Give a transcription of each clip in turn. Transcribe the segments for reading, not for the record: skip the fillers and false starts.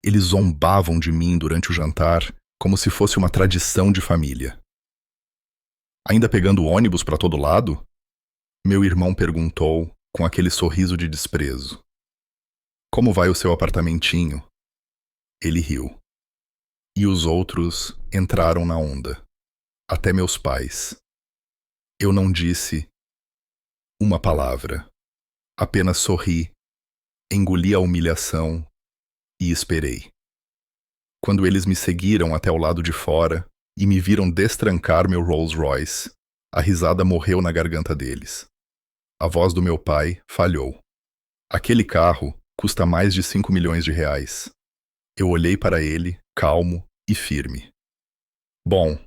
Eles zombavam de mim durante o jantar como se fosse uma tradição de família. Ainda pegando ônibus para todo lado? Meu irmão perguntou com aquele sorriso de desprezo. Como vai o seu apartamentinho? Ele riu. E os outros entraram na onda. Até meus pais. Eu não disse uma palavra. Apenas sorri, engoli a humilhação e esperei. Quando eles me seguiram até o lado de fora e me viram destrancar meu Rolls Royce, a risada morreu na garganta deles. A voz do meu pai falhou. Aquele carro custa mais de 5 milhões de reais. Eu olhei para ele, calmo e firme. Bom,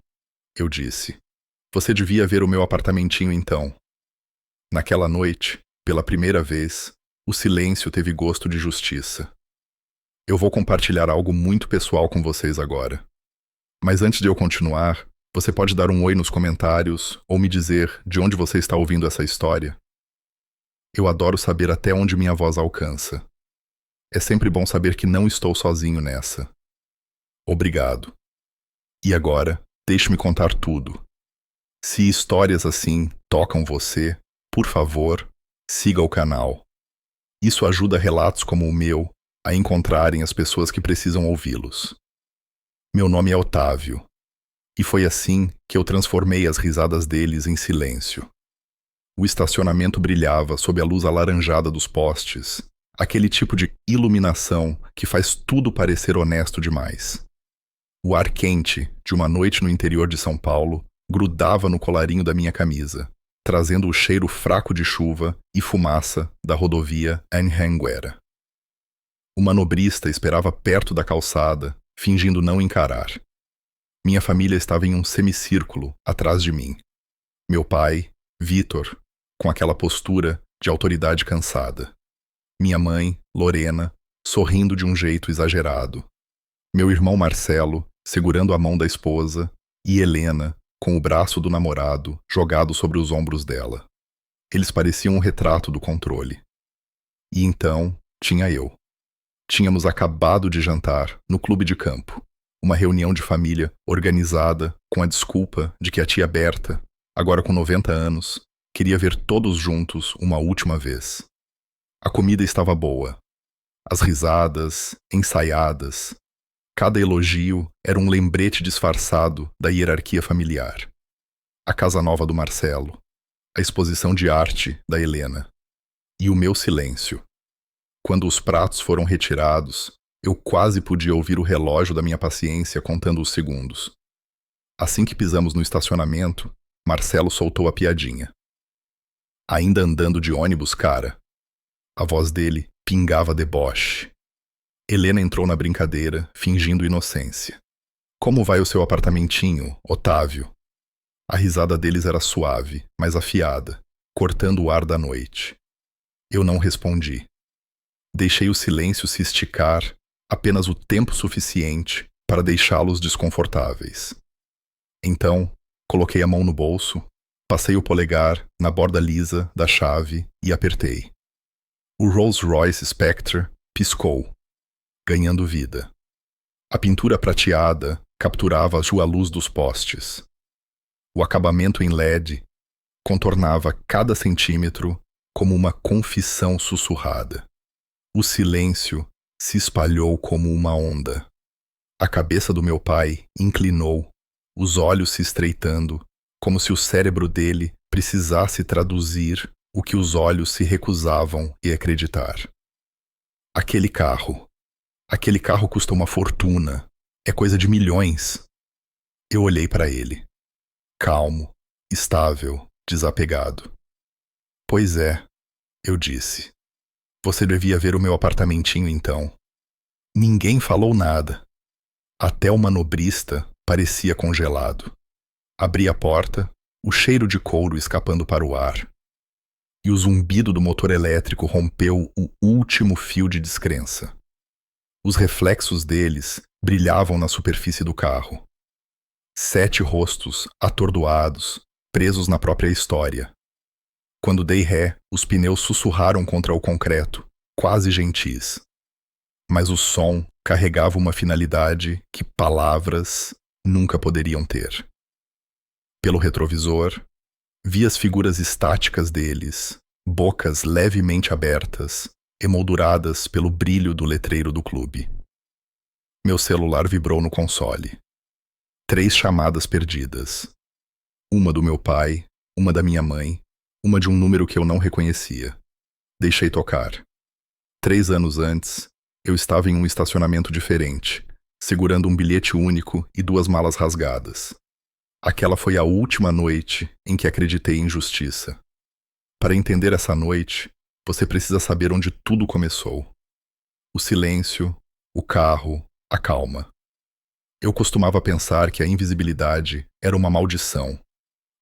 eu disse, você devia ver o meu apartamentinho então. Naquela noite, pela primeira vez, o silêncio teve gosto de justiça. Eu vou compartilhar algo muito pessoal com vocês agora. Mas antes de eu continuar, você pode dar um oi nos comentários ou me dizer de onde você está ouvindo essa história? Eu adoro saber até onde minha voz alcança. É sempre bom saber que não estou sozinho nessa. Obrigado. E agora, deixe-me contar tudo. Se histórias assim tocam você, por favor, siga o canal. Isso ajuda relatos como o meu a encontrarem as pessoas que precisam ouvi-los. Meu nome é Otávio, e foi assim que eu transformei as risadas deles em silêncio. O estacionamento brilhava sob a luz alaranjada dos postes, aquele tipo de iluminação que faz tudo parecer honesto demais. O ar quente de uma noite no interior de São Paulo grudava no colarinho da minha camisa, trazendo o cheiro fraco de chuva e fumaça da rodovia Anhanguera. O manobrista esperava perto da calçada, fingindo não encarar. Minha família estava em um semicírculo atrás de mim. Meu pai, Vitor, com aquela postura de autoridade cansada. Minha mãe, Lorena, sorrindo de um jeito exagerado. Meu irmão Marcelo, segurando a mão da esposa, e Helena, com o braço do namorado jogado sobre os ombros dela. Eles pareciam um retrato do controle. E então, tinha eu. Tínhamos acabado de jantar no clube de campo, uma reunião de família organizada com a desculpa de que a tia Berta, agora com 90 anos, queria ver todos juntos uma última vez. A comida estava boa. As risadas, ensaiadas. Cada elogio era um lembrete disfarçado da hierarquia familiar. A casa nova do Marcelo, a exposição de arte da Helena e o meu silêncio. Quando os pratos foram retirados, eu quase podia ouvir o relógio da minha paciência contando os segundos. Assim que pisamos no estacionamento, Marcelo soltou a piadinha. Ainda andando de ônibus, cara? A voz dele pingava deboche. Helena entrou na brincadeira, fingindo inocência. Como vai o seu apartamentinho, Otávio? A risada deles era suave, mas afiada, cortando o ar da noite. Eu não respondi. Deixei o silêncio se esticar apenas o tempo suficiente para deixá-los desconfortáveis. Então, coloquei a mão no bolso, passei o polegar na borda lisa da chave e apertei. O Rolls-Royce Spectre piscou, ganhando vida. A pintura prateada capturava a luz dos postes. O acabamento em LED contornava cada centímetro como uma confissão sussurrada. O silêncio se espalhou como uma onda. A cabeça do meu pai inclinou, os olhos se estreitando, como se o cérebro dele precisasse traduzir o que os olhos se recusavam a acreditar. Aquele carro custa uma fortuna, é coisa de milhões. Eu olhei para ele, calmo, estável, desapegado. Pois é, eu disse. Você devia ver o meu apartamentinho então. Ninguém falou nada. Até o manobrista parecia congelado. Abri a porta, o cheiro de couro escapando para o ar. E o zumbido do motor elétrico rompeu o último fio de descrença. Os reflexos deles brilhavam na superfície do carro. 7 rostos atordoados, presos na própria história. Quando dei ré, os pneus sussurraram contra o concreto, quase gentis. Mas o som carregava uma finalidade que palavras nunca poderiam ter. Pelo retrovisor, vi as figuras estáticas deles, bocas levemente abertas, emolduradas pelo brilho do letreiro do clube. Meu celular vibrou no console. 3 chamadas perdidas. Uma do meu pai, uma da minha mãe, uma de um número que eu não reconhecia. Deixei tocar. 3 anos antes, eu estava em um estacionamento diferente, segurando um bilhete único e 2 malas rasgadas. Aquela foi a última noite em que acreditei em justiça. Para entender essa noite, você precisa saber onde tudo começou. O silêncio, o carro, a calma. Eu costumava pensar que a invisibilidade era uma maldição.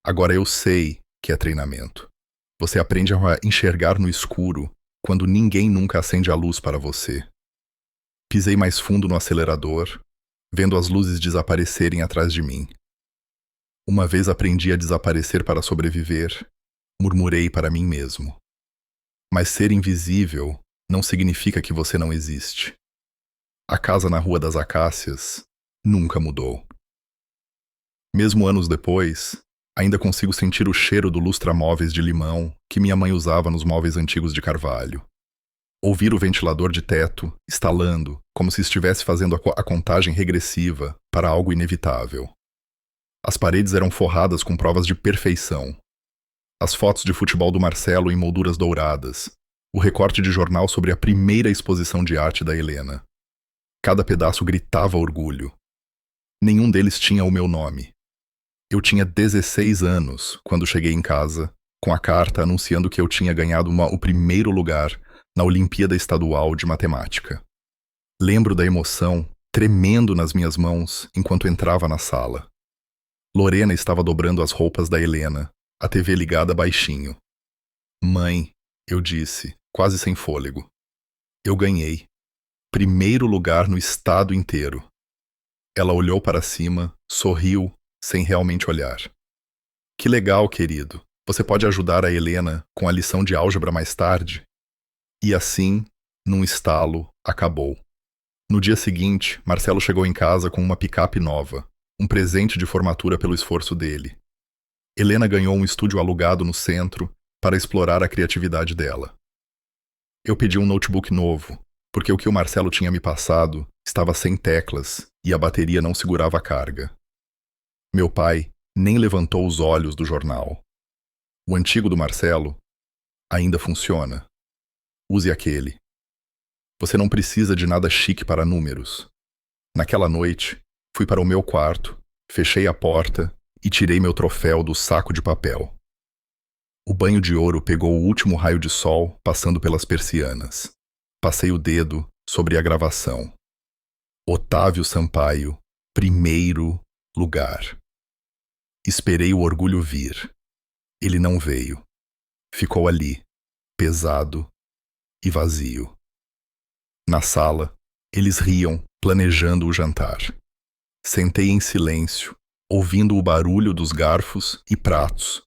Agora eu sei que é treinamento. Você aprende a enxergar no escuro quando ninguém nunca acende a luz para você. Pisei mais fundo no acelerador, vendo as luzes desaparecerem atrás de mim. Uma vez aprendi a desaparecer para sobreviver, murmurei para mim mesmo. Mas ser invisível não significa que você não existe. A casa na Rua das Acácias nunca mudou. Mesmo anos depois, ainda consigo sentir o cheiro do lustra-móveis de limão que minha mãe usava nos móveis antigos de Carvalho. Ouvir o ventilador de teto estalando, como se estivesse fazendo a contagem regressiva para algo inevitável. As paredes eram forradas com provas de perfeição. As fotos de futebol do Marcelo em molduras douradas, o recorte de jornal sobre a primeira exposição de arte da Helena. Cada pedaço gritava orgulho. Nenhum deles tinha o meu nome. Eu tinha 16 anos quando cheguei em casa, com a carta anunciando que eu tinha ganhado o primeiro lugar na Olimpíada Estadual de Matemática. Lembro da emoção tremendo nas minhas mãos enquanto entrava na sala. Lorena estava dobrando as roupas da Helena, a TV ligada baixinho. Mãe, eu disse, quase sem fôlego. Eu ganhei. Primeiro lugar no estado inteiro. Ela olhou para cima, sorriu, sem realmente olhar. Que legal, querido. Você pode ajudar a Helena com a lição de álgebra mais tarde? E assim, num estalo, acabou. No dia seguinte, Marcelo chegou em casa com uma picape nova, um presente de formatura pelo esforço dele. Helena ganhou um estúdio alugado no centro para explorar a criatividade dela. Eu pedi um notebook novo, porque o que o Marcelo tinha me passado estava sem teclas e a bateria não segurava a carga. Meu pai nem levantou os olhos do jornal. O antigo do Marcelo ainda funciona. Use aquele. Você não precisa de nada chique para números. Naquela noite, fui para o meu quarto, fechei a porta e tirei meu troféu do saco de papel. O banho de ouro pegou o último raio de sol passando pelas persianas. Passei o dedo sobre a gravação. Otávio Sampaio, primeiro lugar. Esperei o orgulho vir. Ele não veio. Ficou ali, pesado e vazio. Na sala, eles riam, planejando o jantar. Sentei em silêncio, ouvindo o barulho dos garfos e pratos,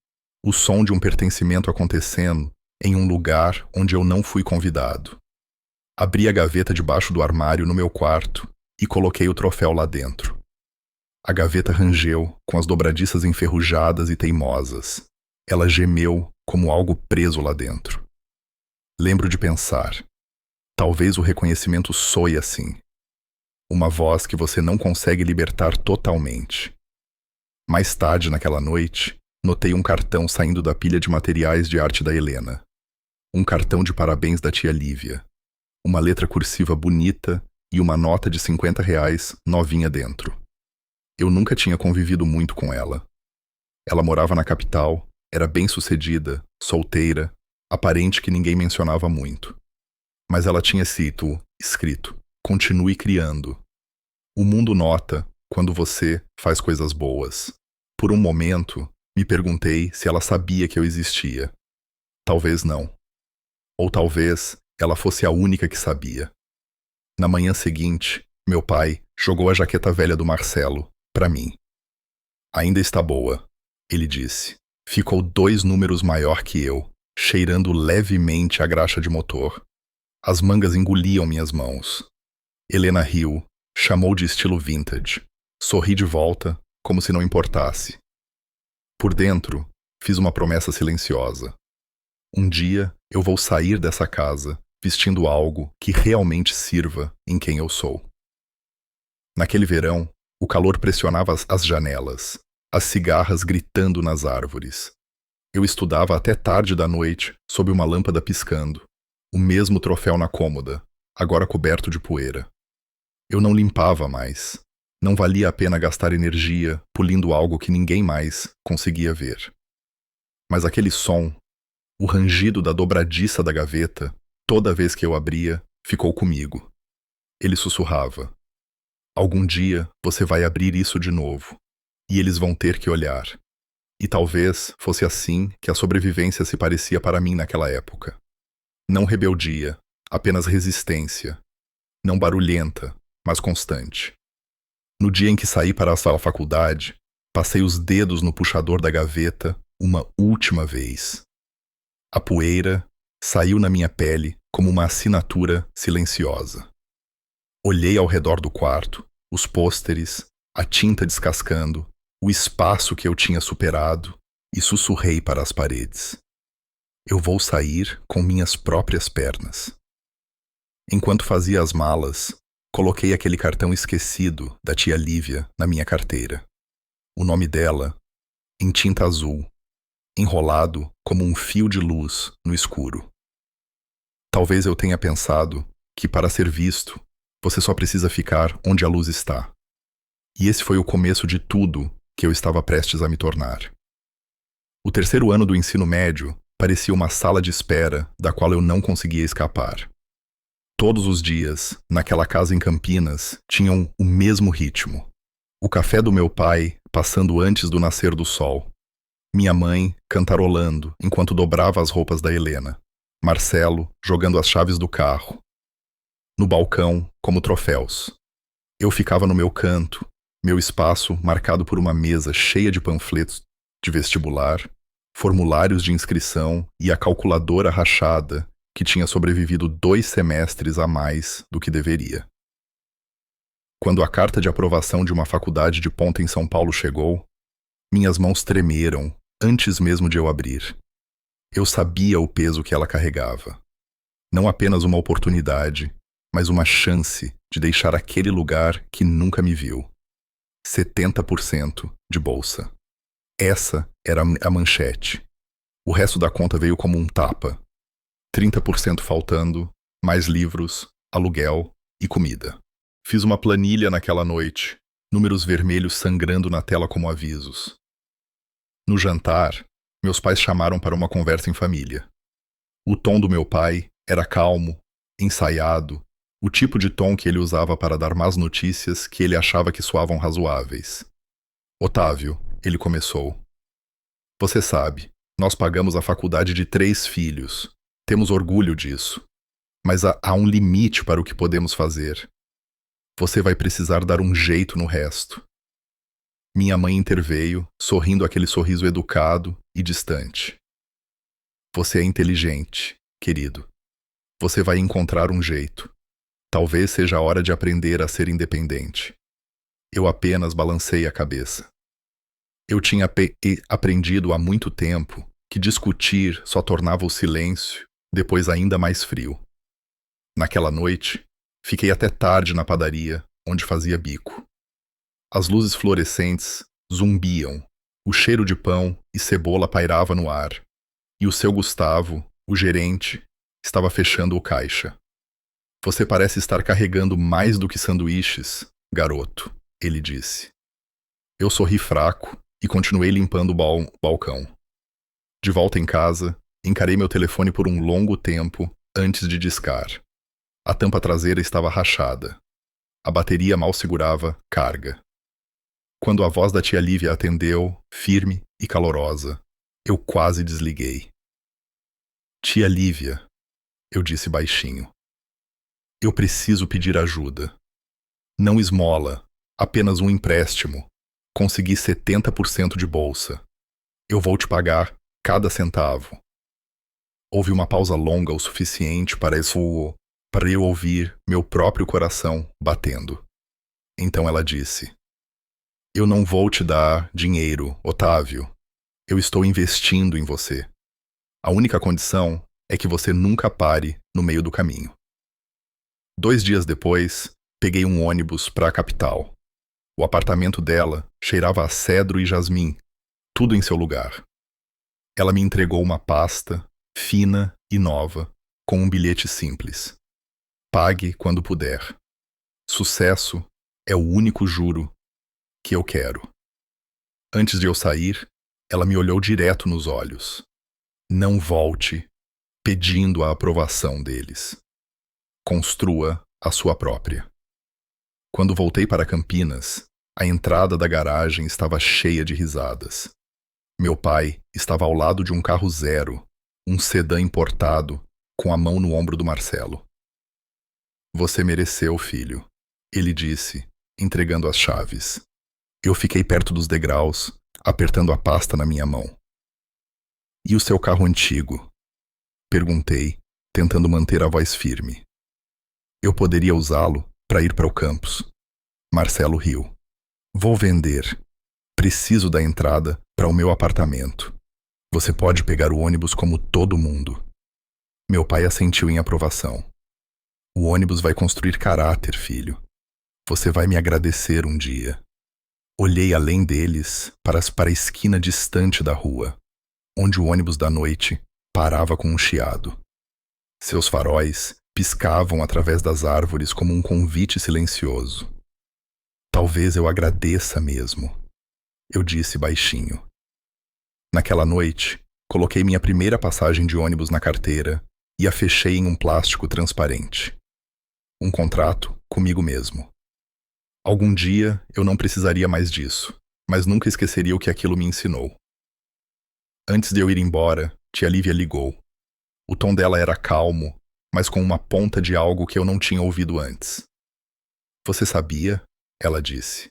o som de um pertencimento acontecendo em um lugar onde eu não fui convidado. Abri a gaveta debaixo do armário no meu quarto e coloquei o troféu lá dentro. A gaveta rangeu com as dobradiças enferrujadas e teimosas. Ela gemeu como algo preso lá dentro. Lembro de pensar, talvez o reconhecimento soe assim. Uma voz que você não consegue libertar totalmente. Mais tarde naquela noite, notei um cartão saindo da pilha de materiais de arte da Helena. Um cartão de parabéns da tia Lívia. Uma letra cursiva bonita e uma nota de R$ 50 novinha dentro. Eu nunca tinha convivido muito com ela. Ela morava na capital, era bem-sucedida, solteira, aparente que ninguém mencionava muito. Mas ela tinha escrito, continue criando. O mundo nota quando você faz coisas boas. Por um momento, me perguntei se ela sabia que eu existia. Talvez não. Ou talvez ela fosse a única que sabia. Na manhã seguinte, meu pai jogou a jaqueta velha do Marcelo para mim. Ainda está boa, ele disse. Ficou 2 números maior que eu, cheirando levemente a graxa de motor. As mangas engoliam minhas mãos. Helena riu, chamou de estilo vintage. Sorri de volta, como se não importasse. Por dentro, fiz uma promessa silenciosa. Um dia eu vou sair dessa casa vestindo algo que realmente sirva em quem eu sou. Naquele verão, o calor pressionava as janelas, as cigarras gritando nas árvores. Eu estudava até tarde da noite, sob uma lâmpada piscando, o mesmo troféu na cômoda, agora coberto de poeira. Eu não limpava mais. Não valia a pena gastar energia polindo algo que ninguém mais conseguia ver. Mas aquele som, o rangido da dobradiça da gaveta, toda vez que eu abria, ficou comigo. Ele sussurrava: algum dia você vai abrir isso de novo, e eles vão ter que olhar. E talvez fosse assim que a sobrevivência se parecia para mim naquela época. Não rebeldia, apenas resistência. Não barulhenta, mas constante. No dia em que saí para a faculdade, passei os dedos no puxador da gaveta uma última vez. A poeira saiu na minha pele como uma assinatura silenciosa. Olhei ao redor do quarto, os pôsteres, a tinta descascando, o espaço que eu tinha superado, e sussurrei para as paredes: eu vou sair com minhas próprias pernas. Enquanto fazia as malas, coloquei aquele cartão esquecido da tia Lívia na minha carteira. O nome dela, em tinta azul, enrolado como um fio de luz no escuro. Talvez eu tenha pensado que, para ser visto, você só precisa ficar onde a luz está. E esse foi o começo de tudo que eu estava prestes a me tornar. O terceiro ano do ensino médio parecia uma sala de espera da qual eu não conseguia escapar. Todos os dias, naquela casa em Campinas, tinham o mesmo ritmo. O café do meu pai passando antes do nascer do sol. Minha mãe cantarolando enquanto dobrava as roupas da Helena. Marcelo jogando as chaves do carro. No balcão, como troféus. Eu ficava no meu canto, meu espaço marcado por uma mesa cheia de panfletos de vestibular, formulários de inscrição e a calculadora rachada que tinha sobrevivido 2 semestres a mais do que deveria. Quando a carta de aprovação de uma faculdade de ponta em São Paulo chegou, minhas mãos tremeram antes mesmo de eu abrir. Eu sabia o peso que ela carregava. Não apenas uma oportunidade, mas uma chance de deixar aquele lugar que nunca me viu. 70% de bolsa. Essa era a manchete. O resto da conta veio como um tapa. 30% faltando, mais livros, aluguel e comida. Fiz uma planilha naquela noite, números vermelhos sangrando na tela como avisos. No jantar, meus pais chamaram para uma conversa em família. O tom do meu pai era calmo, ensaiado, o tipo de tom que ele usava para dar más notícias que ele achava que soavam razoáveis. Otávio, ele começou. Você sabe, nós pagamos a faculdade de 3 filhos. Temos orgulho disso. Mas há um limite para o que podemos fazer. Você vai precisar dar um jeito no resto. Minha mãe interveio, sorrindo aquele sorriso educado e distante. Você é inteligente, querido. Você vai encontrar um jeito. Talvez seja a hora de aprender a ser independente. Eu apenas balancei a cabeça. Eu tinha aprendido há muito tempo que discutir só tornava o silêncio depois ainda mais frio. Naquela noite, fiquei até tarde na padaria, onde fazia bico. As luzes fluorescentes zumbiam, o cheiro de pão e cebola pairava no ar, e o seu Gustavo, o gerente, estava fechando o caixa. Você parece estar carregando mais do que sanduíches, garoto, ele disse. Eu sorri fraco e continuei limpando o balcão. De volta em casa, encarei meu telefone por um longo tempo antes de discar. A tampa traseira estava rachada. A bateria mal segurava carga. Quando a voz da tia Lívia atendeu, firme e calorosa, eu quase desliguei. Tia Lívia, eu disse baixinho. Eu preciso pedir ajuda. Não esmola, apenas um empréstimo. Consegui 70% de bolsa. Eu vou te pagar cada centavo. Houve uma pausa longa o suficiente para isso para eu ouvir meu próprio coração batendo. Então ela disse: Eu não vou te dar dinheiro, Otávio. Eu estou investindo em você. A única condição é que você nunca pare no meio do caminho. 2 dias depois, peguei um ônibus para a capital. O apartamento dela cheirava a cedro e jasmim, tudo em seu lugar. Ela me entregou uma pasta, fina e nova, com um bilhete simples. Pague quando puder. Sucesso é o único juro que eu quero. Antes de eu sair, ela me olhou direto nos olhos. Não volte pedindo a aprovação deles. Construa a sua própria. Quando voltei para Campinas, a entrada da garagem estava cheia de risadas. Meu pai estava ao lado de um carro zero, um sedã importado, com a mão no ombro do Marcelo. Você mereceu, filho, ele disse, entregando as chaves. Eu fiquei perto dos degraus, apertando a pasta na minha mão. E o seu carro antigo? Perguntei, tentando manter a voz firme. Eu poderia usá-lo para ir para o campus. Marcelo riu. Vou vender. Preciso da entrada para o meu apartamento. Você pode pegar o ônibus como todo mundo. Meu pai assentiu em aprovação. O ônibus vai construir caráter, filho. Você vai me agradecer um dia. Olhei além deles para a esquina distante da rua, onde o ônibus da noite parava com um chiado. Seus faróis piscavam através das árvores como um convite silencioso. Talvez eu agradeça mesmo, eu disse baixinho. Naquela noite, coloquei minha primeira passagem de ônibus na carteira e a fechei em um plástico transparente. Um contrato comigo mesmo. Algum dia eu não precisaria mais disso, mas nunca esqueceria o que aquilo me ensinou. Antes de eu ir embora, tia Lívia ligou. O tom dela era calmo, mas com uma ponta de algo que eu não tinha ouvido antes. Você sabia? Ela disse.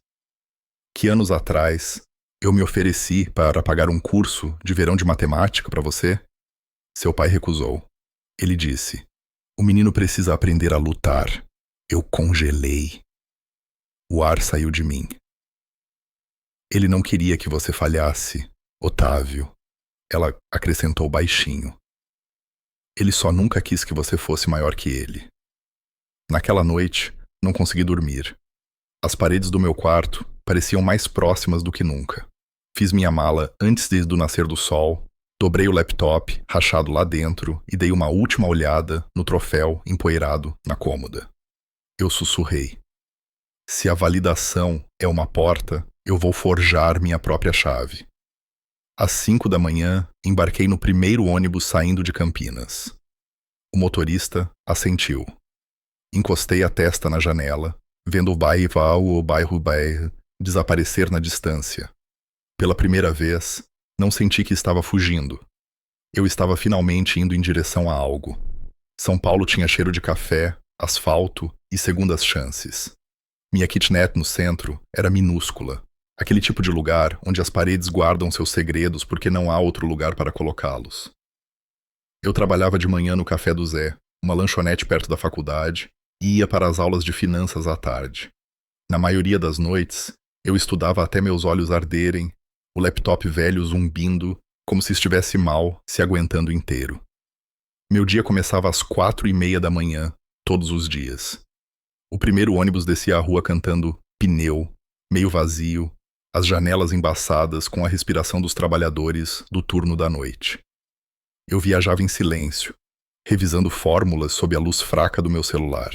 Que anos atrás eu me ofereci para pagar um curso de verão de matemática para você? Seu pai recusou. Ele disse: O menino precisa aprender a lutar. Eu congelei. O ar saiu de mim. Ele não queria que você falhasse, Otávio. Ela acrescentou baixinho. Ele só nunca quis que você fosse maior que ele. Naquela noite, não consegui dormir. As paredes do meu quarto pareciam mais próximas do que nunca. Fiz minha mala antes do nascer do sol, dobrei o laptop, rachado lá dentro, e dei uma última olhada no troféu empoeirado na cômoda. Eu sussurrei. Se a validação é uma porta, eu vou forjar minha própria chave. Às 5 da manhã, embarquei no primeiro ônibus saindo de Campinas. O motorista assentiu. Encostei a testa na janela, vendo o bairro desaparecer na distância. Pela primeira vez, não senti que estava fugindo. Eu estava finalmente indo em direção a algo. São Paulo tinha cheiro de café, asfalto e segundas chances. Minha kitnet no centro era minúscula, aquele tipo de lugar onde as paredes guardam seus segredos porque não há outro lugar para colocá-los. Eu trabalhava de manhã no Café do Zé, uma lanchonete perto da faculdade, e ia para as aulas de finanças à tarde. Na maioria das noites, eu estudava até meus olhos arderem, o laptop velho zumbindo, como se estivesse mal, se aguentando inteiro. Meu dia começava às 4:30 da manhã, todos os dias. O primeiro ônibus descia a rua cantando Pneu, meio vazio, as janelas embaçadas com a respiração dos trabalhadores do turno da noite. Eu viajava em silêncio, revisando fórmulas sob a luz fraca do meu celular.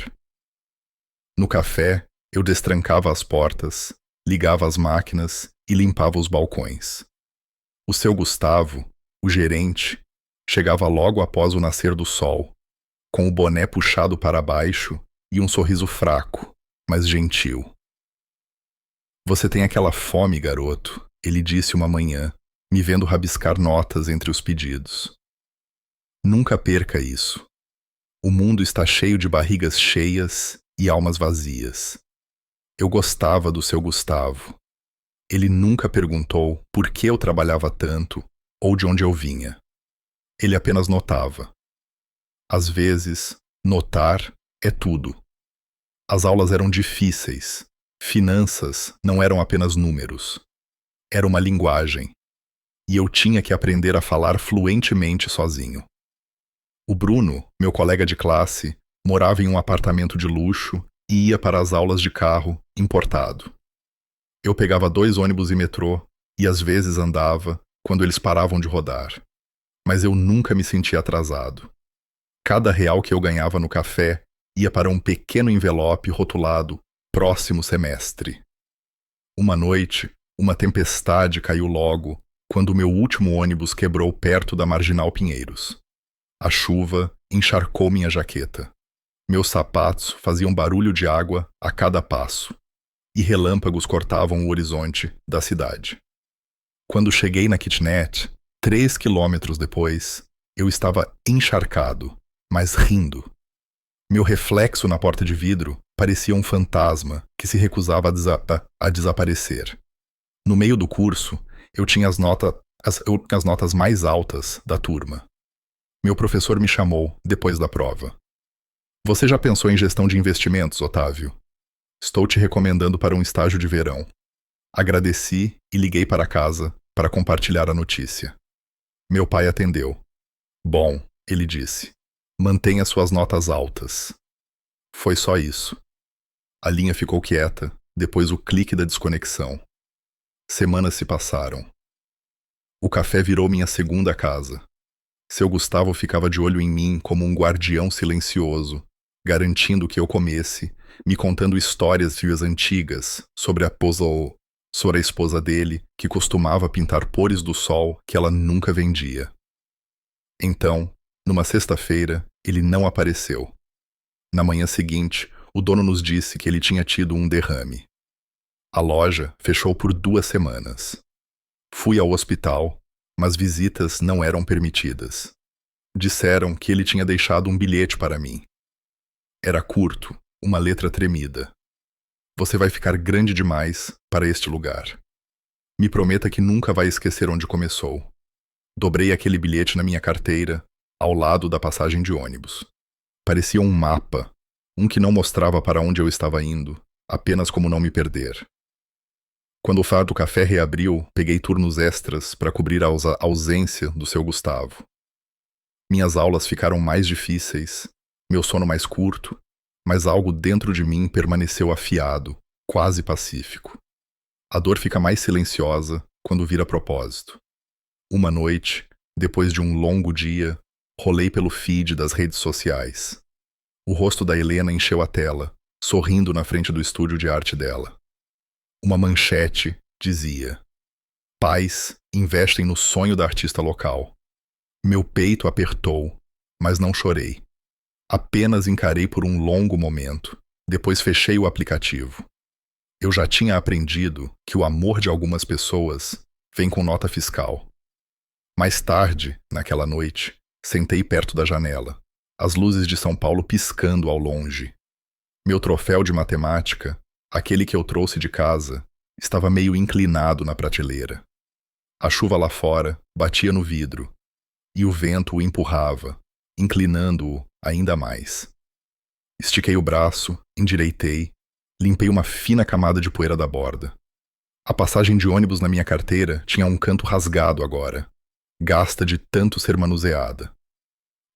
No café, eu destrancava as portas, ligava as máquinas e limpava os balcões. O seu Gustavo, o gerente, chegava logo após o nascer do sol, com o boné puxado para baixo e um sorriso fraco, mas gentil. Você tem aquela fome, garoto, ele disse uma manhã, me vendo rabiscar notas entre os pedidos. Nunca perca isso. O mundo está cheio de barrigas cheias e almas vazias. Eu gostava do seu Gustavo. Ele nunca perguntou por que eu trabalhava tanto ou de onde eu vinha. Ele apenas notava. Às vezes, notar é tudo. As aulas eram difíceis. Finanças não eram apenas números. Era uma linguagem. E eu tinha que aprender a falar fluentemente sozinho. O Bruno, meu colega de classe, morava em um apartamento de luxo e ia para as aulas de carro importado. Eu pegava 2 ônibus e metrô e às vezes andava quando eles paravam de rodar. Mas eu nunca me sentia atrasado. Cada real que eu ganhava no café ia para um pequeno envelope rotulado próximo semestre. Uma noite, uma tempestade caiu logo quando o meu último ônibus quebrou perto da Marginal Pinheiros. A chuva encharcou minha jaqueta. Meus sapatos faziam barulho de água a cada passo, e relâmpagos cortavam o horizonte da cidade. Quando cheguei na kitnet, 3 quilômetros depois, eu estava encharcado, mas rindo. Meu reflexo na porta de vidro parecia um fantasma que se recusava a desaparecer. No meio do curso, eu tinha as notas mais altas da turma. Meu professor me chamou depois da prova. Você já pensou em gestão de investimentos, Otávio? Estou te recomendando para um estágio de verão. Agradeci e liguei para casa para compartilhar a notícia. Meu pai atendeu. Bom, ele disse, mantenha suas notas altas. Foi só isso. A linha ficou quieta, depois o clique da desconexão. Semanas se passaram. O café virou minha segunda casa. Seu Gustavo ficava de olho em mim como um guardião silencioso, garantindo que eu comesse, me contando histórias vias antigas sobre a esposa dele, que costumava pintar pôres do sol que ela nunca vendia. Então, numa sexta-feira, ele não apareceu. Na manhã seguinte, o dono nos disse que ele tinha tido um derrame. A loja fechou por 2 semanas. Fui ao hospital, mas visitas não eram permitidas. Disseram que ele tinha deixado um bilhete para mim. Era curto, uma letra tremida. Você vai ficar grande demais para este lugar. Me prometa que nunca vai esquecer onde começou. Dobrei aquele bilhete na minha carteira, ao lado da passagem de ônibus. Parecia um mapa, um que não mostrava para onde eu estava indo, apenas como não me perder. Quando o Far do Café reabriu, peguei turnos extras para cobrir a ausência do seu Gustavo. Minhas aulas ficaram mais difíceis, meu sono mais curto, mas algo dentro de mim permaneceu afiado, quase pacífico. A dor fica mais silenciosa quando vira propósito. Uma noite, depois de um longo dia, rolei pelo feed das redes sociais. O rosto da Helena encheu a tela, sorrindo na frente do estúdio de arte dela. Uma manchete dizia: pais investem no sonho da artista local. Meu peito apertou, mas não chorei. Apenas encarei por um longo momento, depois fechei o aplicativo. Eu já tinha aprendido que o amor de algumas pessoas vem com nota fiscal. Mais tarde, naquela noite, sentei perto da janela, as luzes de São Paulo piscando ao longe. Meu troféu de matemática, aquele que eu trouxe de casa, estava meio inclinado na prateleira. A chuva lá fora batia no vidro, e o vento o empurrava, inclinando-o ainda mais. Estiquei o braço, endireitei, limpei uma fina camada de poeira da borda. A passagem de ônibus na minha carteira tinha um canto rasgado agora, gasta de tanto ser manuseada.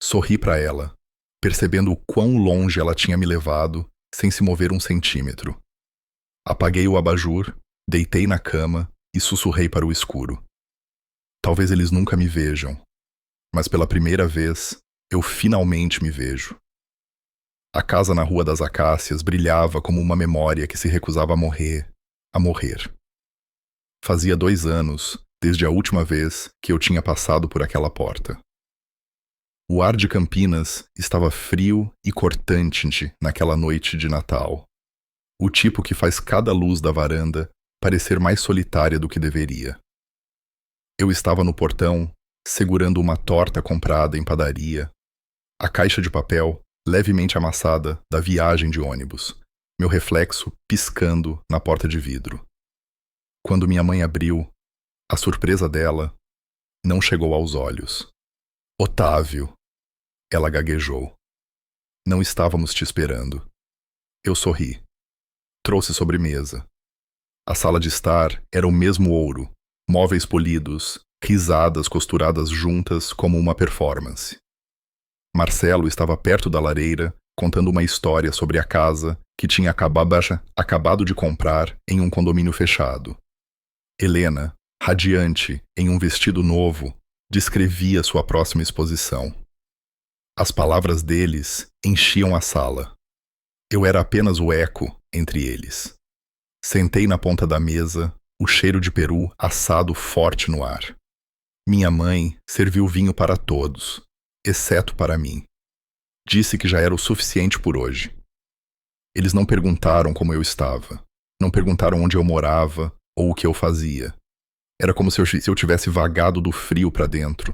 Sorri para ela, percebendo o quão longe ela tinha me levado sem se mover um centímetro. Apaguei o abajur, deitei na cama e sussurrei para o escuro. Talvez eles nunca me vejam, mas pela primeira vez eu finalmente me vejo. A casa na Rua das Acácias brilhava como uma memória que se recusava a morrer, a morrer. Fazia 2 anos desde a última vez que eu tinha passado por aquela porta. O ar de Campinas estava frio e cortante naquela noite de Natal. O tipo que faz cada luz da varanda parecer mais solitária do que deveria. Eu estava no portão, segurando uma torta comprada em padaria, a caixa de papel levemente amassada da viagem de ônibus, meu reflexo piscando na porta de vidro. Quando minha mãe abriu, a surpresa dela não chegou aos olhos. Otávio, ela gaguejou. Não estávamos te esperando. Eu sorri. Trouxe sobremesa. A sala de estar era o mesmo ouro, móveis polidos, risadas costuradas juntas como uma performance. Marcelo estava perto da lareira, contando uma história sobre a casa que tinha acabado de comprar em um condomínio fechado. Helena, radiante, em um vestido novo, descrevia sua próxima exposição. As palavras deles enchiam a sala. Eu era apenas o eco entre eles. Sentei na ponta da mesa, o cheiro de peru assado forte no ar. Minha mãe serviu vinho para todos, exceto para mim. Disse que já era o suficiente por hoje. Eles não perguntaram como eu estava, não perguntaram onde eu morava ou o que eu fazia. Era como se eu tivesse vagado do frio para dentro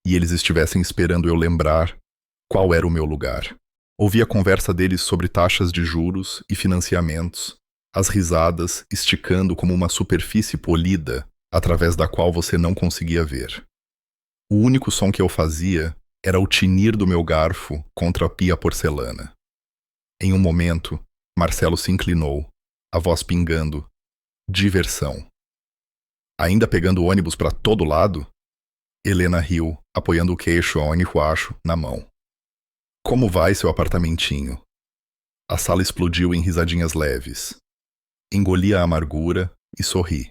e eles estivessem esperando eu lembrar qual era o meu lugar. Ouvi a conversa deles sobre taxas de juros e financiamentos, as risadas esticando como uma superfície polida através da qual você não conseguia ver. O único som que eu fazia era o tinir do meu garfo contra a pia porcelana. Em um momento, Marcelo se inclinou, a voz pingando. Diversão. Ainda pegando ônibus para todo lado? Helena riu, apoiando o queixo onihuacho na mão. Como vai seu apartamentinho? A sala explodiu em risadinhas leves. Engoli a amargura e sorri.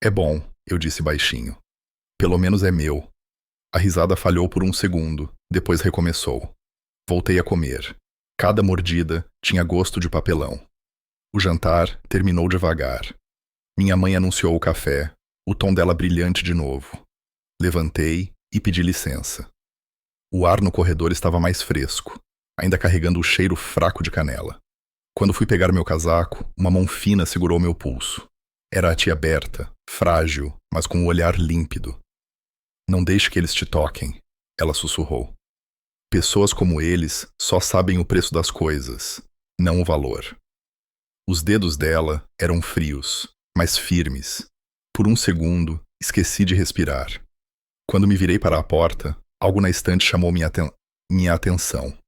É bom, eu disse baixinho. Pelo menos é meu. A risada falhou por um segundo, depois recomeçou. Voltei a comer. Cada mordida tinha gosto de papelão. O jantar terminou devagar. Minha mãe anunciou o café, o tom dela brilhante de novo. Levantei e pedi licença. O ar no corredor estava mais fresco, ainda carregando o cheiro fraco de canela. Quando fui pegar meu casaco, uma mão fina segurou meu pulso. Era a tia Berta, frágil, mas com um olhar límpido. Não deixe que eles te toquem, ela sussurrou. Pessoas como eles só sabem o preço das coisas, não o valor. Os dedos dela eram frios, mas firmes. Por um segundo, esqueci de respirar. Quando me virei para a porta, algo na estante chamou minha atenção.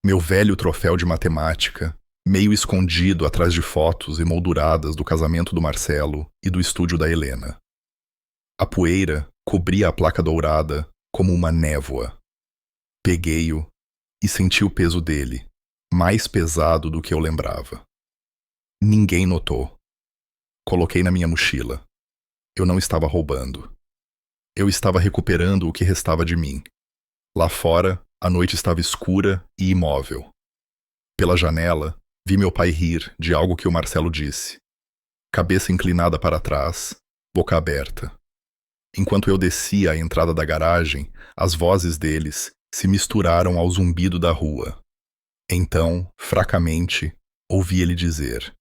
Meu velho troféu de matemática, meio escondido atrás de fotos emolduradas do casamento do Marcelo e do estúdio da Helena. A poeira cobria a placa dourada como uma névoa. Peguei-o e senti o peso dele, mais pesado do que eu lembrava. Ninguém notou. Coloquei na minha mochila. Eu não estava roubando. Eu estava recuperando o que restava de mim. Lá fora, a noite estava escura e imóvel. Pela janela, vi meu pai rir de algo que o Marcelo disse. Cabeça inclinada para trás, boca aberta. Enquanto eu descia a entrada da garagem, as vozes deles se misturaram ao zumbido da rua. Então, fracamente, ouvi ele dizer: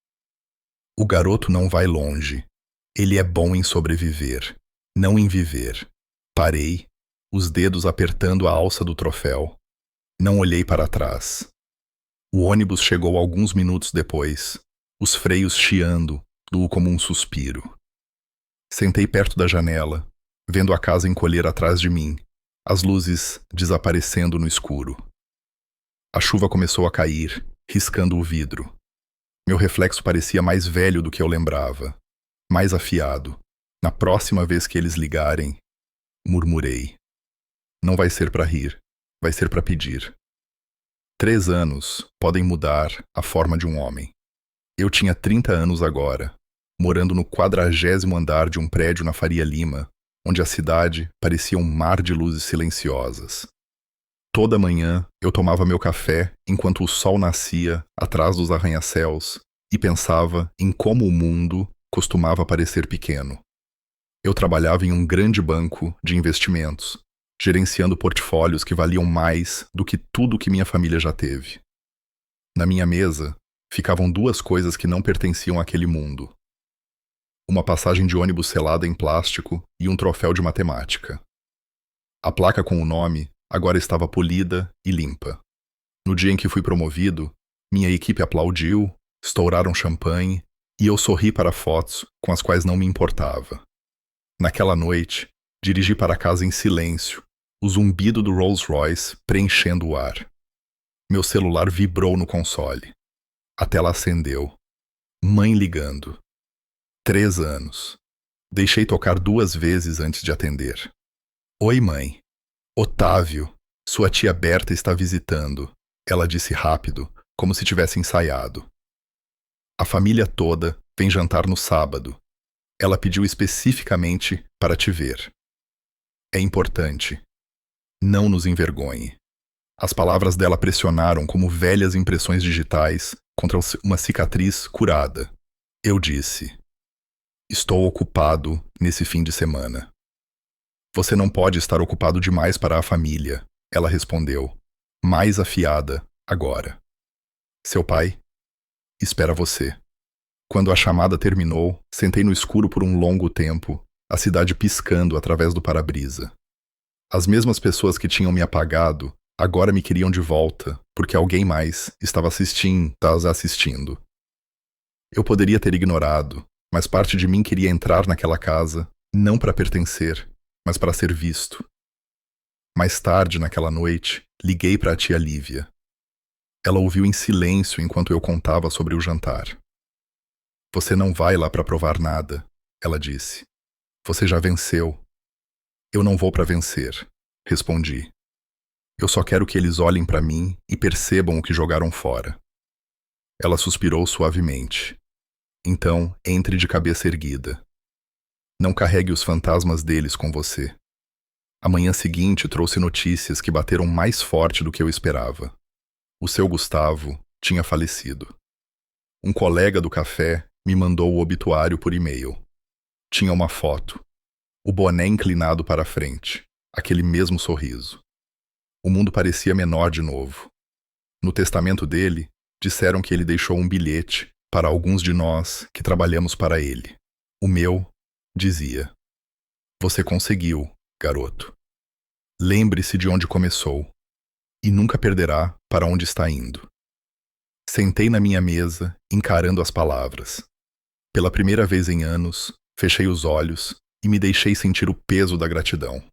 O garoto não vai longe. Ele é bom em sobreviver, não em viver. Parei, os dedos apertando a alça do troféu. Não olhei para trás. O ônibus chegou alguns minutos depois, os freios chiando, duo como um suspiro. Sentei perto da janela, vendo a casa encolher atrás de mim, as luzes desaparecendo no escuro. A chuva começou a cair, riscando o vidro. Meu reflexo parecia mais velho do que eu lembrava, mais afiado. Na próxima vez que eles ligarem, murmurei. Não vai ser para rir, vai ser para pedir. 3 anos podem mudar a forma de um homem. Eu tinha 30 anos agora, morando no 40º andar de um prédio na Faria Lima, onde a cidade parecia um mar de luzes silenciosas. Toda manhã eu tomava meu café enquanto o sol nascia atrás dos arranha-céus e pensava em como o mundo costumava parecer pequeno. Eu trabalhava em um grande banco de investimentos, gerenciando portfólios que valiam mais do que tudo que minha família já teve. Na minha mesa ficavam 2 coisas que não pertenciam àquele mundo. Uma passagem de ônibus selada em plástico e um troféu de matemática. A placa com o nome agora estava polida e limpa. No dia em que fui promovido, minha equipe aplaudiu, estouraram champanhe e eu sorri para fotos com as quais não me importava. Naquela noite, dirigi para casa em silêncio, o zumbido do Rolls-Royce preenchendo o ar. Meu celular vibrou no console. A tela acendeu. Mãe ligando. 3 anos. Deixei tocar 2 vezes antes de atender. Oi, mãe. Otávio, sua tia Berta está visitando. Ela disse rápido, como se tivesse ensaiado. A família toda vem jantar no sábado. Ela pediu especificamente para te ver. É importante. Não nos envergonhe. As palavras dela pressionaram como velhas impressões digitais contra uma cicatriz curada. Eu disse: estou ocupado nesse fim de semana. Você não pode estar ocupado demais para a família, ela respondeu, mais afiada agora. Seu pai espera você. Quando a chamada terminou, sentei no escuro por um longo tempo, a cidade piscando através do para-brisa. As mesmas pessoas que tinham me apagado agora me queriam de volta, porque alguém mais estava assistindo. Eu poderia ter ignorado, mas parte de mim queria entrar naquela casa, não para pertencer, mas para ser visto. Mais tarde, naquela noite, liguei para a tia Lívia. Ela ouviu em silêncio enquanto eu contava sobre o jantar. Você não vai lá para provar nada, ela disse. Você já venceu. Eu não vou para vencer, respondi. Eu só quero que eles olhem para mim e percebam o que jogaram fora. Ela suspirou suavemente. Então, entre de cabeça erguida. Não carregue os fantasmas deles com você. A manhã seguinte trouxe notícias que bateram mais forte do que eu esperava. O seu Gustavo tinha falecido. Um colega do café me mandou o obituário por e-mail. Tinha uma foto. O boné inclinado para a frente. Aquele mesmo sorriso. O mundo parecia menor de novo. No testamento dele, disseram que ele deixou um bilhete para alguns de nós que trabalhamos para ele. O meu dizia: você conseguiu, garoto. Lembre-se de onde começou e nunca perderá para onde está indo. Sentei na minha mesa, encarando as palavras. Pela primeira vez em anos, fechei os olhos e me deixei sentir o peso da gratidão.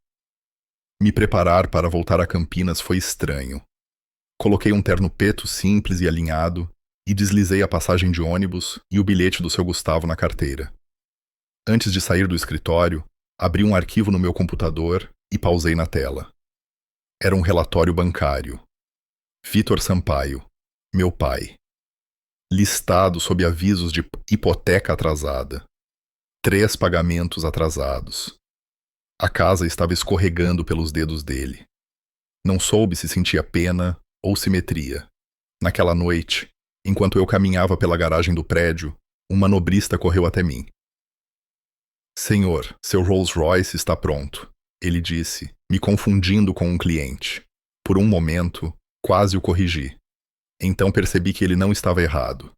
Me preparar para voltar a Campinas foi estranho. Coloquei um terno preto simples e alinhado e deslizei a passagem de ônibus e o bilhete do seu Gustavo na carteira. Antes de sair do escritório, abri um arquivo no meu computador e pausei na tela. Era um relatório bancário. Vitor Sampaio, meu pai. Listado sob avisos de hipoteca atrasada. 3 pagamentos atrasados. A casa estava escorregando pelos dedos dele. Não soube se sentia pena ou simetria. Naquela noite, enquanto eu caminhava pela garagem do prédio, um manobrista correu até mim. Senhor, seu Rolls Royce está pronto, ele disse, me confundindo com um cliente. Por um momento, quase o corrigi. Então percebi que ele não estava errado.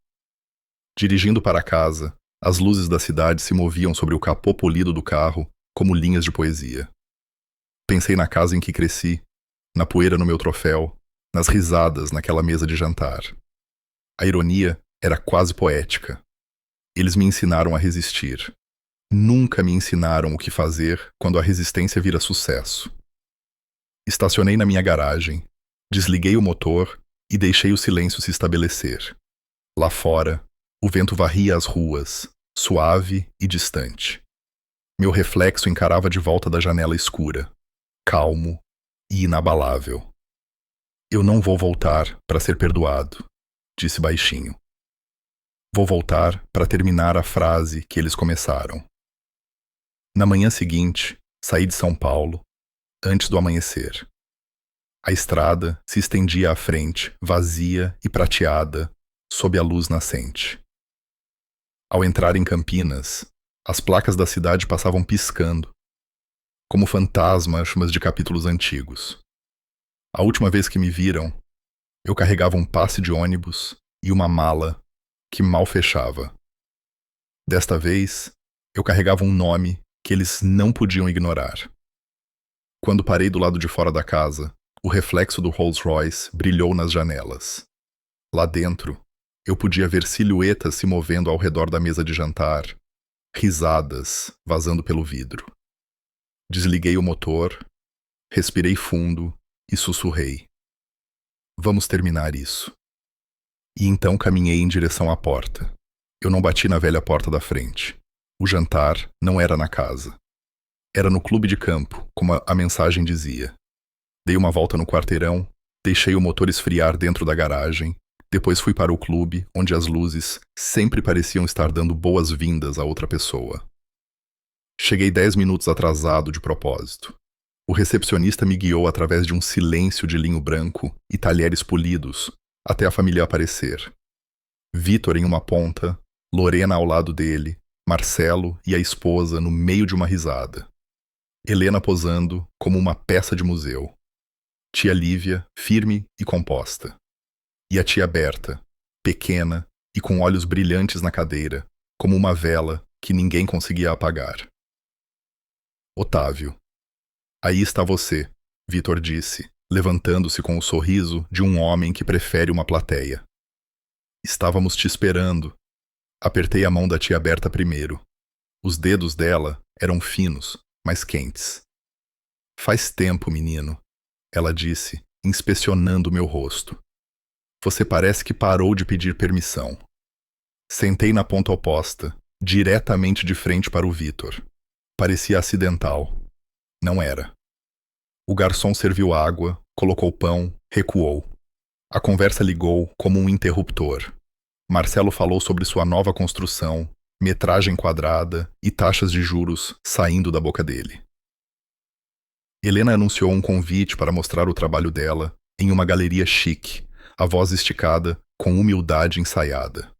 Dirigindo para casa, as luzes da cidade se moviam sobre o capô polido do carro como linhas de poesia. Pensei na casa em que cresci, na poeira no meu troféu, nas risadas naquela mesa de jantar. A ironia era quase poética. Eles me ensinaram a resistir. Nunca me ensinaram o que fazer quando a resistência vira sucesso. Estacionei na minha garagem, desliguei o motor e deixei o silêncio se estabelecer. Lá fora, o vento varria as ruas, suave e distante. Meu reflexo encarava de volta da janela escura, calmo e inabalável. Eu não vou voltar para ser perdoado, disse baixinho. Vou voltar para terminar a frase que eles começaram. Na manhã seguinte, saí de São Paulo, antes do amanhecer. A estrada se estendia à frente, vazia e prateada, sob a luz nascente. Ao entrar em Campinas, as placas da cidade passavam piscando, como fantasmas de capítulos antigos. A última vez que me viram, eu carregava um passe de ônibus e uma mala que mal fechava. Desta vez, eu carregava um nome que eles não podiam ignorar. Quando parei do lado de fora da casa, o reflexo do Rolls Royce brilhou nas janelas. Lá dentro, eu podia ver silhuetas se movendo ao redor da mesa de jantar, risadas vazando pelo vidro. Desliguei o motor, respirei fundo e sussurrei. Vamos terminar isso. E então caminhei em direção à porta. Eu não bati na velha porta da frente. O jantar não era na casa. Era no clube de campo, como a mensagem dizia. Dei uma volta no quarteirão, deixei o motor esfriar dentro da garagem, depois fui para o clube, onde as luzes sempre pareciam estar dando boas-vindas a outra pessoa. Cheguei 10 minutos atrasado de propósito. O recepcionista me guiou através de um silêncio de linho branco e talheres polidos, até a família aparecer. Vitor em uma ponta, Lorena ao lado dele, Marcelo e a esposa no meio de uma risada. Helena posando como uma peça de museu. Tia Lívia, firme e composta. E a tia Berta, pequena e com olhos brilhantes na cadeira, como uma vela que ninguém conseguia apagar. Otávio. Aí está você, Vitor disse, levantando-se com o sorriso de um homem que prefere uma plateia. Estávamos te esperando. Apertei a mão da tia Berta primeiro. Os dedos dela eram finos, mas quentes. Faz tempo, menino, ela disse, inspecionando meu rosto. Você parece que parou de pedir permissão. Sentei na ponta oposta, diretamente de frente para o Vitor. Parecia acidental. Não era. O garçom serviu água, colocou pão, recuou. A conversa ligou como um interruptor. Marcelo falou sobre sua nova construção, metragem quadrada e taxas de juros saindo da boca dele. Helena anunciou um convite para mostrar o trabalho dela em uma galeria chique, a voz esticada com humildade ensaiada.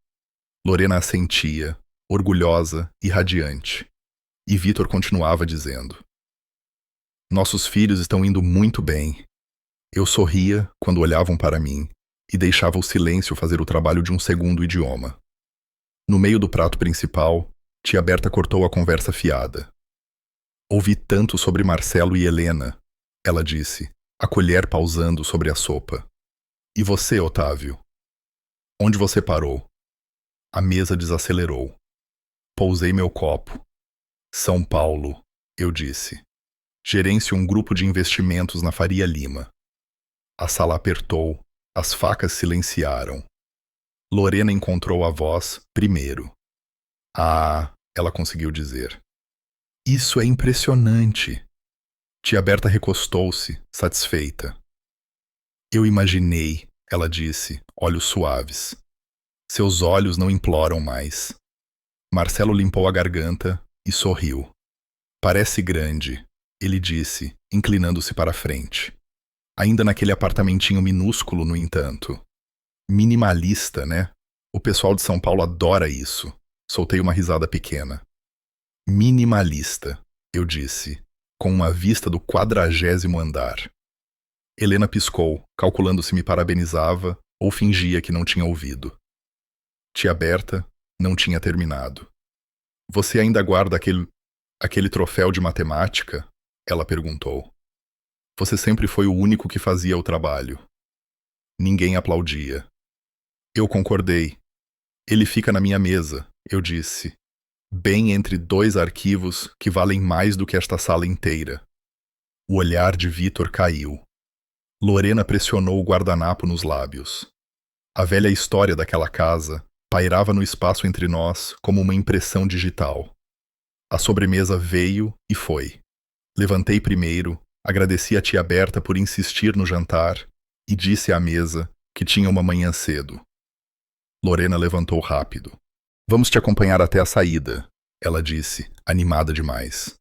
Lorena assentia, orgulhosa e radiante. E Vitor continuava dizendo: Nossos filhos estão indo muito bem. Eu sorria quando olhavam para mim e deixava o silêncio fazer o trabalho de um segundo idioma. No meio do prato principal, tia Berta cortou a conversa fiada. Ouvi tanto sobre Marcelo e Helena, ela disse, a colher pausando sobre a sopa. E você, Otávio? Onde você parou? A mesa desacelerou. Pousei meu copo. São Paulo, eu disse. Gerencio um grupo de investimentos na Faria Lima. A sala apertou, as facas silenciaram. Lorena encontrou a voz primeiro. Ah, ela conseguiu dizer. Isso é impressionante. Tia Berta recostou-se, satisfeita. Eu imaginei, ela disse, olhos suaves. Seus olhos não imploram mais. Marcelo limpou a garganta e sorriu. Parece grande, ele disse, inclinando-se para a frente. Ainda naquele apartamentinho minúsculo, no entanto. Minimalista, né? O pessoal de São Paulo adora isso. Soltei uma risada pequena. Minimalista, eu disse, com uma vista do 40º andar. Helena piscou, calculando se me parabenizava ou fingia que não tinha ouvido. Tia Berta não tinha terminado. Você ainda guarda aquele troféu de matemática? Ela perguntou. Você sempre foi o único que fazia o trabalho. Ninguém aplaudia. Eu concordei. Ele fica na minha mesa, eu disse. Bem entre 2 arquivos que valem mais do que esta sala inteira. O olhar de Vitor caiu. Lorena pressionou o guardanapo nos lábios. A velha história daquela casa pairava no espaço entre nós como uma impressão digital. A sobremesa veio e foi. Levantei primeiro, agradeci a tia Berta por insistir no jantar e disse à mesa que tinha uma manhã cedo. Lorena levantou rápido. Vamos te acompanhar até a saída, ela disse, animada demais.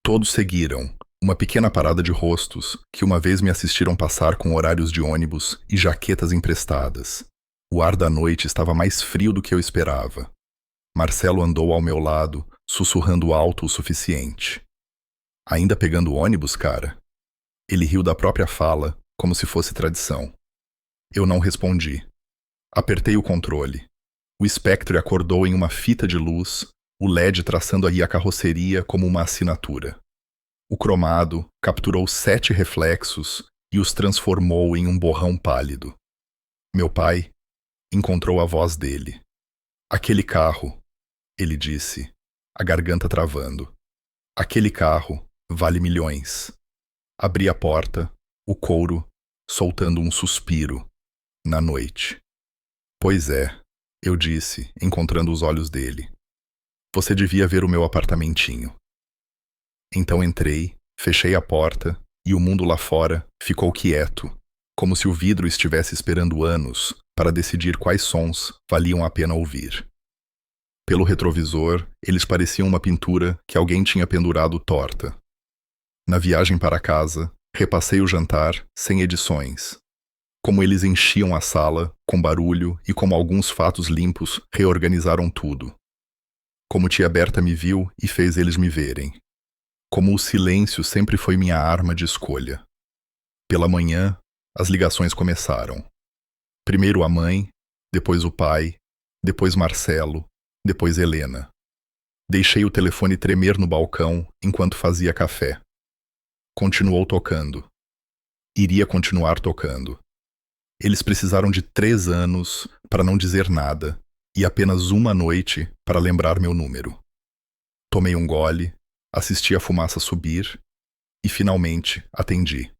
Todos seguiram, uma pequena parada de rostos que uma vez me assistiram passar com horários de ônibus e jaquetas emprestadas. O ar da noite estava mais frio do que eu esperava. Marcelo andou ao meu lado, sussurrando alto o suficiente. Ainda pegando ônibus, cara? Ele riu da própria fala, como se fosse tradição. Eu não respondi. Apertei o controle. O Spectre acordou em uma fita de luz, o LED traçando aí a carroceria como uma assinatura. O cromado capturou 7 reflexos e os transformou em um borrão pálido. Meu pai encontrou a voz dele. Aquele carro, ele disse, a garganta travando. Aquele carro vale milhões. Abri a porta, o couro soltando um suspiro, na noite. Pois é, eu disse, encontrando os olhos dele. Você devia ver o meu apartamentinho. Então entrei, fechei a porta e o mundo lá fora ficou quieto, como se o vidro estivesse esperando anos para decidir quais sons valiam a pena ouvir. Pelo retrovisor, eles pareciam uma pintura que alguém tinha pendurado torta. Na viagem para casa, repassei o jantar sem edições. Como eles enchiam a sala, com barulho e como alguns fatos limpos reorganizaram tudo. Como tia Berta me viu e fez eles me verem. Como o silêncio sempre foi minha arma de escolha. Pela manhã, as ligações começaram. Primeiro a mãe, depois o pai, depois Marcelo, depois Helena. Deixei o telefone tremer no balcão enquanto fazia café. Continuou tocando. Iria continuar tocando. Eles precisaram de 3 anos para não dizer nada e apenas uma noite para lembrar meu número. Tomei um gole, assisti a fumaça subir e, finalmente, atendi.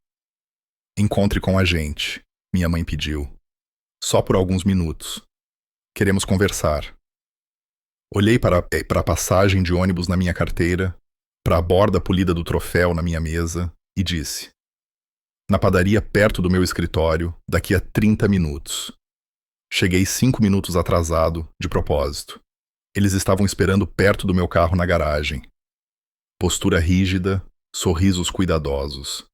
Encontre com a gente, minha mãe pediu. Só por alguns minutos. Queremos conversar. Olhei para a passagem de ônibus na minha carteira, para a borda polida do troféu na minha mesa e disse: na padaria perto do meu escritório, daqui a 30 minutos. Cheguei 5 minutos atrasado, de propósito. Eles estavam esperando perto do meu carro na garagem. Postura rígida, sorrisos cuidadosos.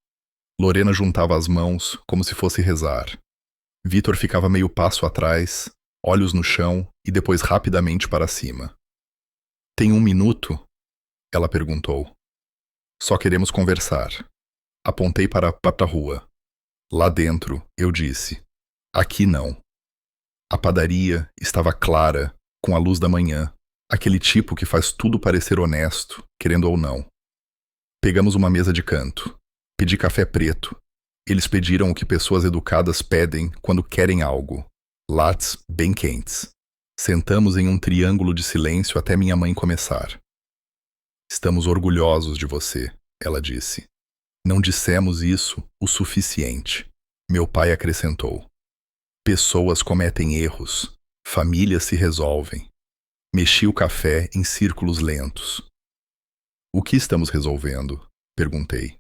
Lorena juntava as mãos como se fosse rezar. Vitor ficava meio passo atrás, olhos no chão e depois rapidamente para cima. Tem 1 minuto? Ela perguntou. Só queremos conversar. Apontei para a rua. Lá dentro, eu disse. Aqui não. A padaria estava clara, com a luz da manhã, aquele tipo que faz tudo parecer honesto, querendo ou não. Pegamos uma mesa de canto. Pedi café preto. Eles pediram o que pessoas educadas pedem quando querem algo. Lattes bem quentes. Sentamos em um triângulo de silêncio até minha mãe começar. Estamos orgulhosos de você, ela disse. Não dissemos isso o suficiente. Meu pai acrescentou. Pessoas cometem erros. Famílias se resolvem. Mexi o café em círculos lentos. O que estamos resolvendo? Perguntei.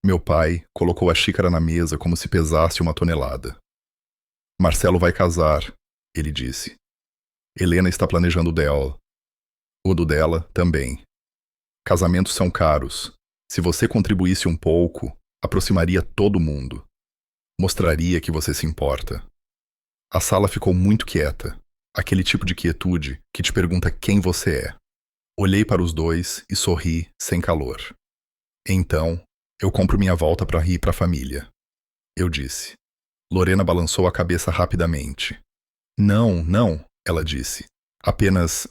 Meu pai colocou a xícara na mesa como se pesasse uma tonelada. Marcelo vai casar, ele disse. Helena está planejando o dela. O do dela também. Casamentos são caros. Se você contribuísse um pouco, aproximaria todo mundo. Mostraria que você se importa. A sala ficou muito quieta, aquele tipo de quietude que te pergunta quem você é. Olhei para os dois e sorri sem calor. Então, eu compro minha volta para ir para a família. Eu disse. Lorena balançou a cabeça rapidamente. Não, não, ela disse. Apenas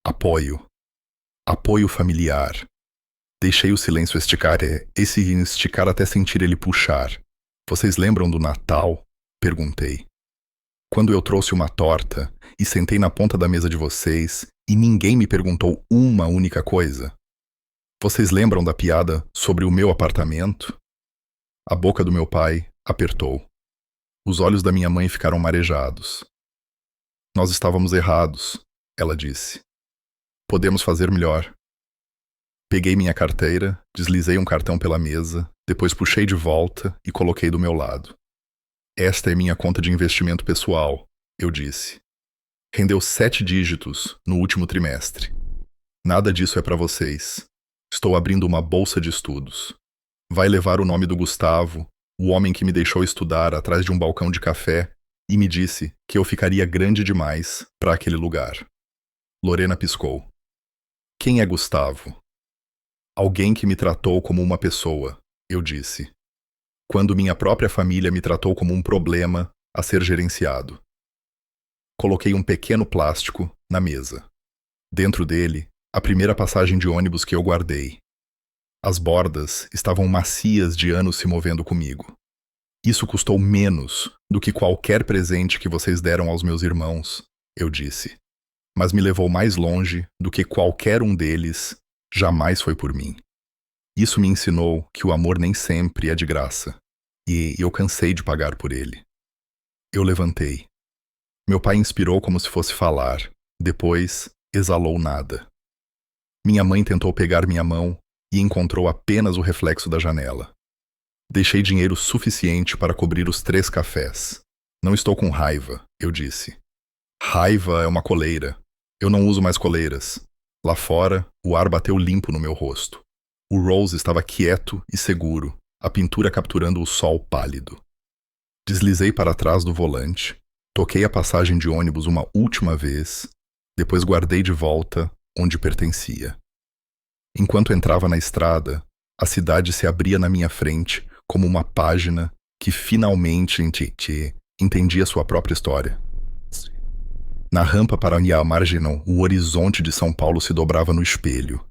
apoio. Apoio familiar. Deixei o silêncio esticar até sentir ele puxar. Vocês lembram do Natal? Perguntei. Quando eu trouxe uma torta e sentei na ponta da mesa de vocês e ninguém me perguntou uma única coisa? Vocês lembram da piada sobre o meu apartamento? A boca do meu pai apertou. Os olhos da minha mãe ficaram marejados. Nós estávamos errados, ela disse. Podemos fazer melhor. Peguei minha carteira, deslizei um cartão pela mesa, depois puxei de volta e coloquei do meu lado. Esta é minha conta de investimento pessoal, eu disse. Rendeu 7 dígitos no último trimestre. Nada disso é para vocês. Estou abrindo uma bolsa de estudos. Vai levar o nome do Gustavo, o homem que me deixou estudar atrás de um balcão de café e me disse que eu ficaria grande demais para aquele lugar. Lorena piscou. Quem é Gustavo? Alguém que me tratou como uma pessoa, eu disse. Quando minha própria família me tratou como um problema a ser gerenciado. Coloquei um pequeno plástico na mesa. Dentro dele, a primeira passagem de ônibus que eu guardei. As bordas estavam macias de anos se movendo comigo. Isso custou menos do que qualquer presente que vocês deram aos meus irmãos, eu disse. Mas me levou mais longe do que qualquer um deles jamais foi por mim. Isso me ensinou que o amor nem sempre é de graça. e eu cansei de pagar por ele. Eu levantei. Meu pai inspirou como se fosse falar. Depois, exalou nada. Minha mãe tentou pegar minha mão e encontrou apenas o reflexo da janela. Deixei dinheiro suficiente para cobrir os 3 cafés. Não estou com raiva, eu disse. Raiva é uma coleira. Eu não uso mais coleiras. Lá fora, o ar bateu limpo no meu rosto. O Rose estava quieto e seguro, a pintura capturando o sol pálido. Deslizei para trás do volante, toquei a passagem de ônibus uma última vez, depois guardei de volta onde pertencia. Enquanto entrava na estrada, a cidade se abria na minha frente como uma página que finalmente entendia sua própria história. Na rampa para a Marginal, o horizonte de São Paulo se dobrava no espelho.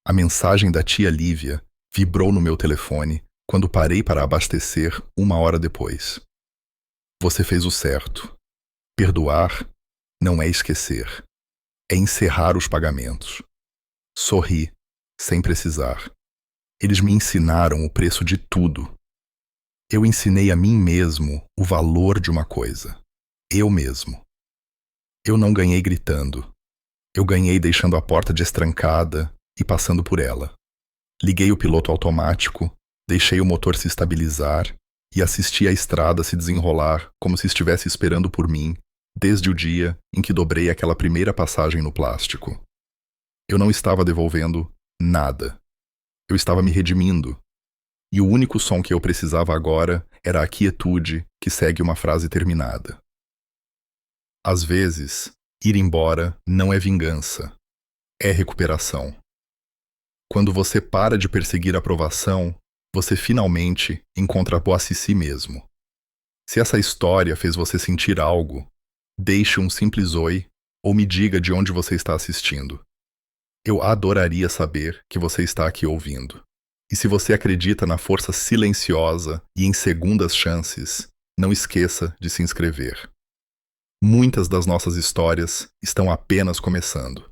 A mensagem da tia Lívia vibrou no meu telefone quando parei para abastecer 1 hora depois. Você fez o certo. Perdoar não é esquecer. É encerrar os pagamentos. Sorri, sem precisar. Eles me ensinaram o preço de tudo. Eu ensinei a mim mesmo o valor de uma coisa. Eu mesmo. Eu não ganhei gritando. Eu ganhei deixando a porta destrancada e passando por ela. Liguei o piloto automático, deixei o motor se estabilizar e assisti a estrada se desenrolar como se estivesse esperando por mim, desde o dia em que dobrei aquela primeira passagem no plástico. Eu não estava devolvendo nada. Eu estava me redimindo. E o único som que eu precisava agora era a quietude que segue uma frase terminada. Às vezes, ir embora não é vingança, é recuperação. Quando você para de perseguir a aprovação, você finalmente encontra a posse em si mesmo. Se essa história fez você sentir algo, deixe um simples oi ou me diga de onde você está assistindo. Eu adoraria saber que você está aqui ouvindo. E se você acredita na força silenciosa e em segundas chances, não esqueça de se inscrever. Muitas das nossas histórias estão apenas começando.